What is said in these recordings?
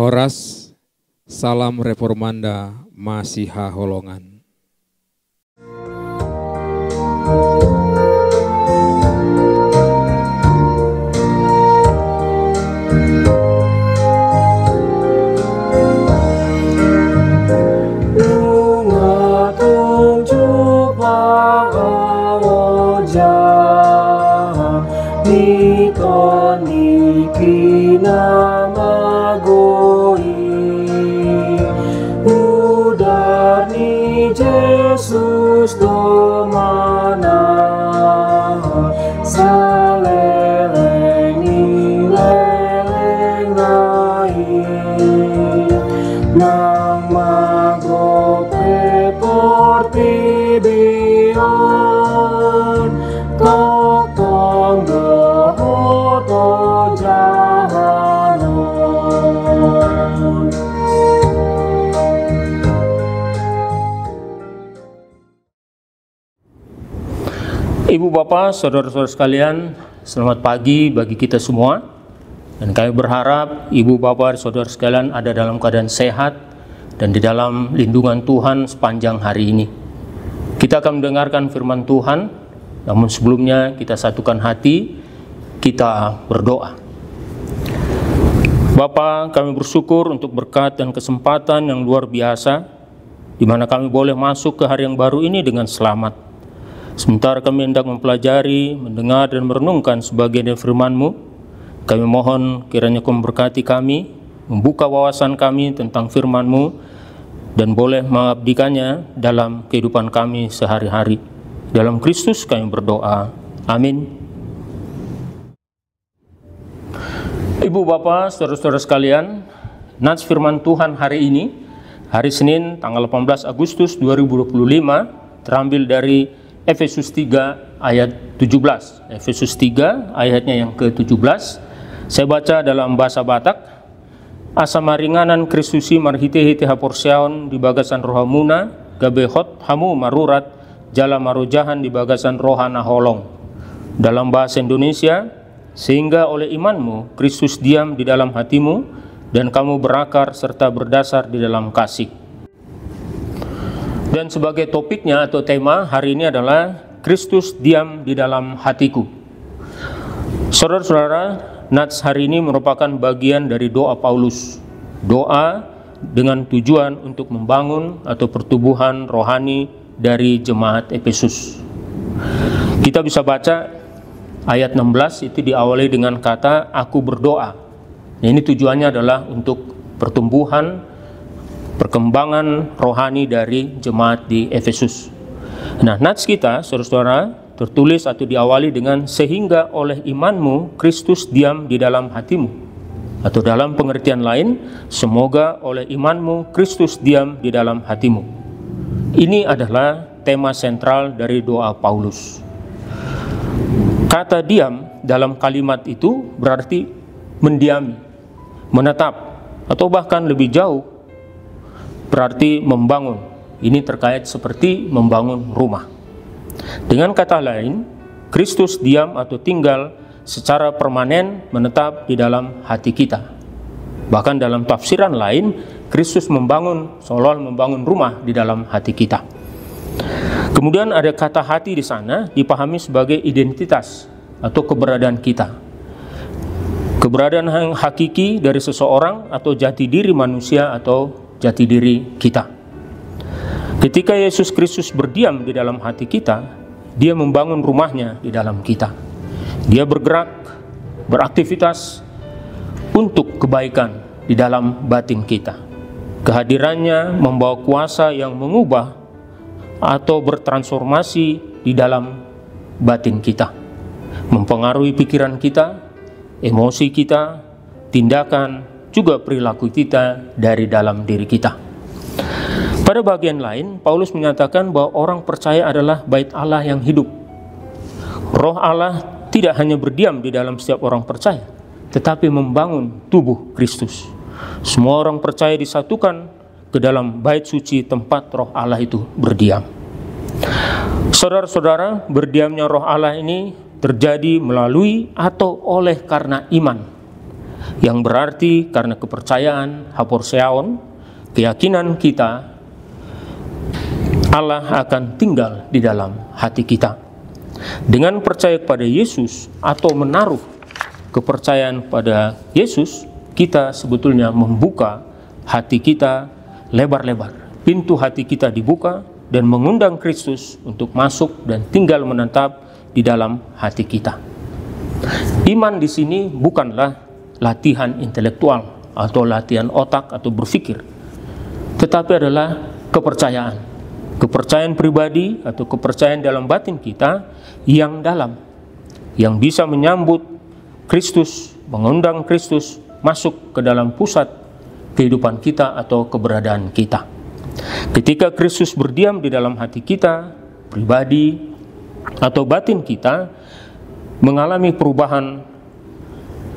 Horas, salam reformanda Masiha Holongan. Yesus domana salelengi leleng nai nang magope porti bion totong dohoto jahanon. Ibu Bapak, saudara-saudara sekalian, selamat pagi bagi kita semua. Dan kami berharap Ibu Bapak, saudara sekalian ada dalam keadaan sehat dan di dalam lindungan Tuhan sepanjang hari ini. Kita akan mendengarkan firman Tuhan, namun sebelumnya kita satukan hati, kita berdoa. Bapa, kami bersyukur untuk berkat dan kesempatan yang luar biasa, di mana kami boleh masuk ke hari yang baru ini dengan selamat. Sementara kami hendak mempelajari, mendengar dan merenungkan sebagian dari firman-Mu, kami mohon kiranya Kau memberkati kami, membuka wawasan kami tentang firman-Mu, dan boleh mengabdikannya dalam kehidupan kami sehari-hari. Dalam Kristus kami berdoa. Amin. Ibu Bapak, saudara-saudara sekalian, nats firman Tuhan hari ini, hari Senin tanggal 18 Agustus 2025, terambil dari Efesus 3 ayat 17. Efesus 3 ayatnya yang ke-17. Saya baca dalam bahasa Batak. Asa maringanan Kristusi marhite-hite haporseon di bagasan rohamuna, gabehot hamu marurat, jala marujahan di bagasan rohana holong. Dalam bahasa Indonesia, sehingga oleh imanmu Kristus diam di dalam hatimu dan kamu berakar serta berdasar di dalam kasih. Dan sebagai topiknya atau tema hari ini adalah Kristus diam di dalam hatiku. Saudara-saudara, nats hari ini merupakan bagian dari doa Paulus. Doa dengan tujuan untuk membangun atau pertumbuhan rohani dari jemaat Efesus. Kita bisa baca ayat 16 itu diawali dengan kata aku berdoa. Nah, ini tujuannya adalah untuk pertumbuhan perkembangan rohani dari jemaat di Efesus. Nah, nats kita, saudara-saudara, tertulis atau diawali dengan sehingga oleh imanmu Kristus diam di dalam hatimu. Atau dalam pengertian lain, semoga oleh imanmu Kristus diam di dalam hatimu. Ini adalah tema sentral dari doa Paulus. Kata diam dalam kalimat itu berarti mendiami, menetap, atau bahkan lebih jauh berarti membangun. Ini terkait seperti membangun rumah. Dengan kata lain, Kristus diam atau tinggal secara permanen menetap di dalam hati kita. Bahkan dalam tafsiran lain, Kristus membangun, seolah membangun rumah di dalam hati kita. Kemudian ada kata hati di sana dipahami sebagai identitas atau keberadaan kita. Keberadaan yang hakiki dari seseorang atau jati diri manusia atau jati diri kita. Ketika Yesus Kristus berdiam di dalam hati kita, Dia membangun rumahnya di dalam kita. Dia bergerak, beraktivitas untuk kebaikan di dalam batin kita. Kehadirannya membawa kuasa yang mengubah atau bertransformasi di dalam batin kita, mempengaruhi pikiran kita, emosi kita, tindakan, juga perilaku kita dari dalam diri kita. Pada bagian lain, Paulus menyatakan bahwa orang percaya adalah bait Allah yang hidup. Roh Allah tidak hanya berdiam di dalam setiap orang percaya, tetapi membangun tubuh Kristus. Semua orang percaya disatukan ke dalam bait suci tempat roh Allah itu berdiam. Saudara-saudara, berdiamnya roh Allah ini terjadi melalui atau oleh karena iman. yang berarti karena kepercayaan, haporseaon, keyakinan kita, Allah akan tinggal di dalam hati kita. Dengan percaya kepada Yesus atau menaruh kepercayaan pada Yesus, kita sebetulnya membuka hati kita lebar-lebar. Pintu hati kita dibuka dan mengundang Kristus untuk masuk dan tinggal menetap di dalam hati kita. Iman di sini bukanlah latihan intelektual atau latihan otak atau berpikir, tetapi adalah kepercayaan. Kepercayaan pribadi atau kepercayaan dalam batin kita yang dalam, yang bisa menyambut Kristus, mengundang Kristus masuk ke dalam pusat kehidupan kita atau keberadaan kita. Ketika Kristus berdiam di dalam hati kita, pribadi atau batin kita mengalami perubahan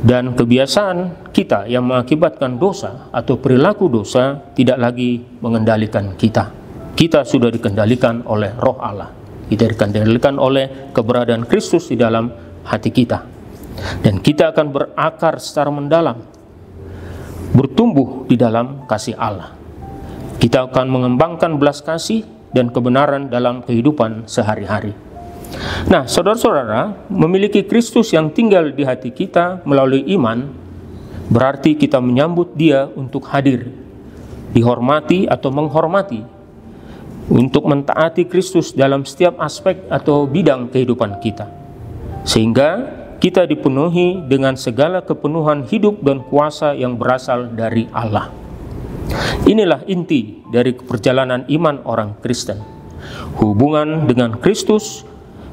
dan kebiasaan kita yang mengakibatkan dosa atau perilaku dosa tidak lagi mengendalikan kita. Kita sudah dikendalikan oleh Roh Allah. Kita dikendalikan oleh keberadaan Kristus di dalam hati kita. Dan kita akan berakar secara mendalam, bertumbuh di dalam kasih Allah. Kita akan mengembangkan belas kasih dan kebenaran dalam kehidupan sehari-hari. Nah, saudara-saudara, memiliki Kristus yang tinggal di hati kita melalui iman, berarti kita menyambut Dia untuk hadir, dihormati atau menghormati, untuk mentaati Kristus dalam setiap aspek atau bidang kehidupan kita. Sehingga kita dipenuhi dengan segala kepenuhan hidup dan kuasa yang berasal dari Allah. Inilah inti dari perjalanan iman orang Kristen. Hubungan dengan Kristus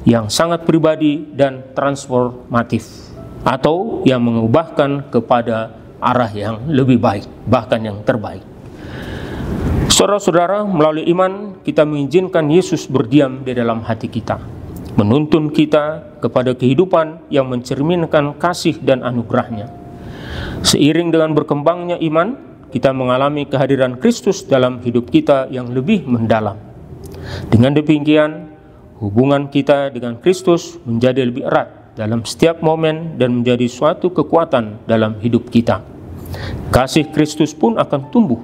yang sangat pribadi dan transformatif, atau yang mengubahkan kepada arah yang lebih baik, bahkan yang terbaik. Saudara-saudara, melalui iman kita mengizinkan Yesus berdiam di dalam hati kita, menuntun kita kepada kehidupan yang mencerminkan kasih dan anugerah-Nya. Seiring dengan berkembangnya iman, kita mengalami kehadiran Kristus dalam hidup kita yang lebih mendalam. Dengan demikian, hubungan kita dengan Kristus menjadi lebih erat dalam setiap momen dan menjadi suatu kekuatan dalam hidup kita. Kasih Kristus pun akan tumbuh.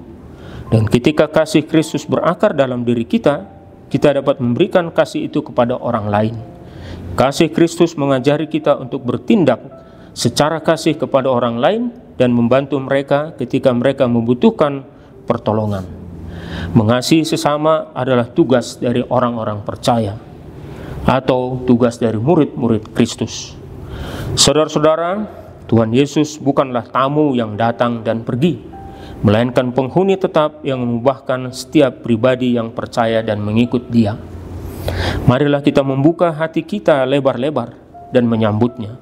Dan ketika kasih Kristus berakar dalam diri kita, kita dapat memberikan kasih itu kepada orang lain. Kasih Kristus mengajari kita untuk bertindak secara kasih kepada orang lain dan membantu mereka ketika mereka membutuhkan pertolongan. Mengasihi sesama adalah tugas dari orang-orang percaya atau tugas dari murid-murid Kristus. Saudara-saudara, Tuhan Yesus bukanlah tamu yang datang dan pergi, melainkan penghuni tetap yang mengubahkan setiap pribadi yang percaya dan mengikut Dia. Marilah kita membuka hati kita lebar-lebar dan menyambutnya.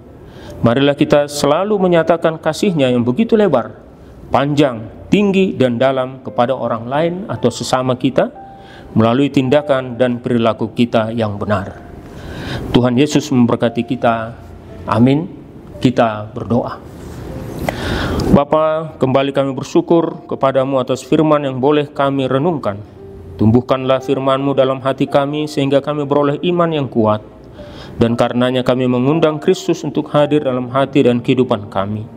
Marilah kita selalu menyatakan kasih-Nya yang begitu lebar, panjang, tinggi, dan dalam kepada orang lain atau sesama kita melalui tindakan dan perilaku kita yang benar. Tuhan Yesus memberkati kita. Amin. Kita berdoa. Bapa, kembali kami bersyukur kepadamu atas firman yang boleh kami renungkan. Tumbuhkanlah firman-Mu dalam hati kami sehingga kami beroleh iman yang kuat. Dan karenanya kami mengundang Kristus untuk hadir dalam hati dan kehidupan kami.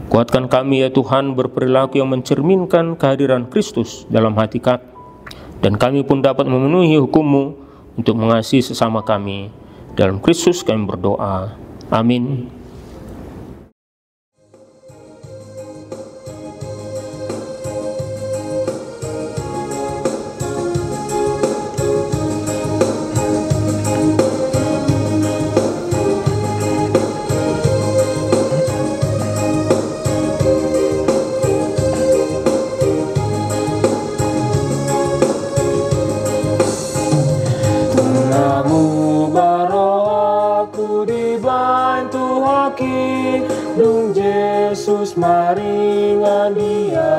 Kuatkan kami ya Tuhan berperilaku yang mencerminkan kehadiran Kristus dalam hati kami. Dan kami pun dapat memenuhi hukum-Mu untuk mengasihi sesama kami. Dalam Kristus kami berdoa. Amin. Yesus maringan Dia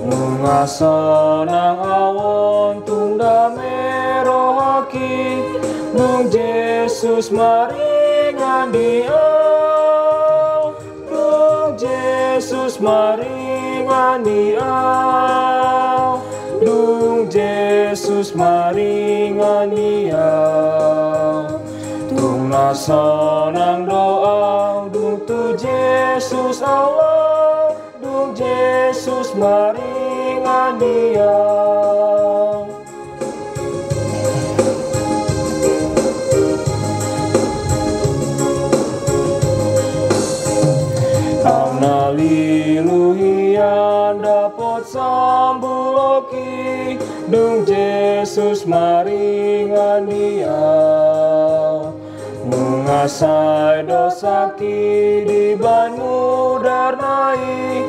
nungasona awon tunda merohaki nung Yesus maringan Dia nung Yesus maringan Dia nung Yesus maringan Dia tung nasonang doa dung tu Yesus Allah, Dung Yesus maringan dia. Haleluya dapat sambuloki, Dung Yesus maringan dia. Mengasai dosa ki di banmu darnai,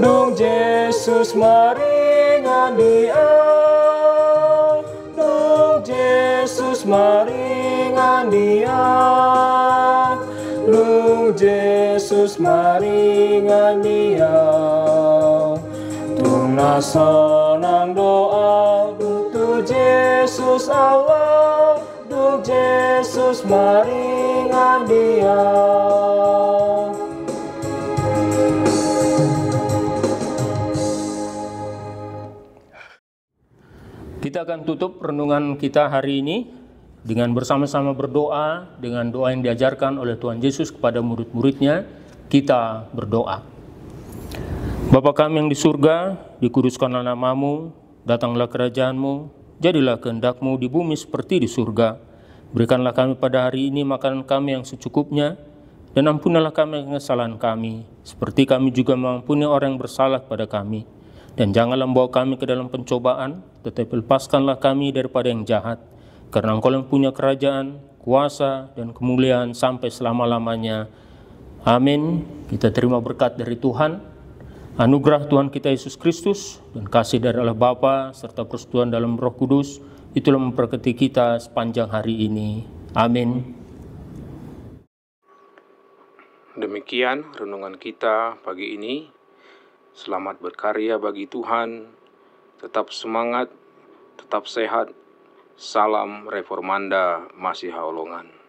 Dung Yesus maringan dia. Dung Yesus maringan dia. Dung Yesus maringan dia. Dung nasonang doa untuk Yesus Allah, Dung Yesus maringan dia. Kita akan tutup renungan kita hari ini dengan bersama-sama berdoa dengan doa yang diajarkan oleh Tuhan Yesus kepada murid-muridnya. Kita berdoa. Bapa kami yang di surga, dikuduskanlah namamu, datanglah kerajaanmu, jadilah kehendak-Mu di bumi seperti di surga. Berikanlah kami pada hari ini makanan kami yang secukupnya, dan ampunilah kami kesalahan kami, seperti kami juga mengampuni orang yang bersalah kepada kami. Dan janganlah membawa kami ke dalam pencobaan, tetapi lepaskanlah kami daripada yang jahat. Karena Engkau yang punya kerajaan, kuasa, dan kemuliaan sampai selama-lamanya. Amin. Kita terima berkat dari Tuhan, anugerah Tuhan kita Yesus Kristus, dan kasih dari Allah Bapa, serta persekutuan dalam Roh Kudus, itulah memberkati kita sepanjang hari ini. Amin. Demikian renungan kita pagi ini. Selamat berkarya bagi Tuhan. Tetap semangat, tetap sehat. Salam Reformanda Masiha Holongan.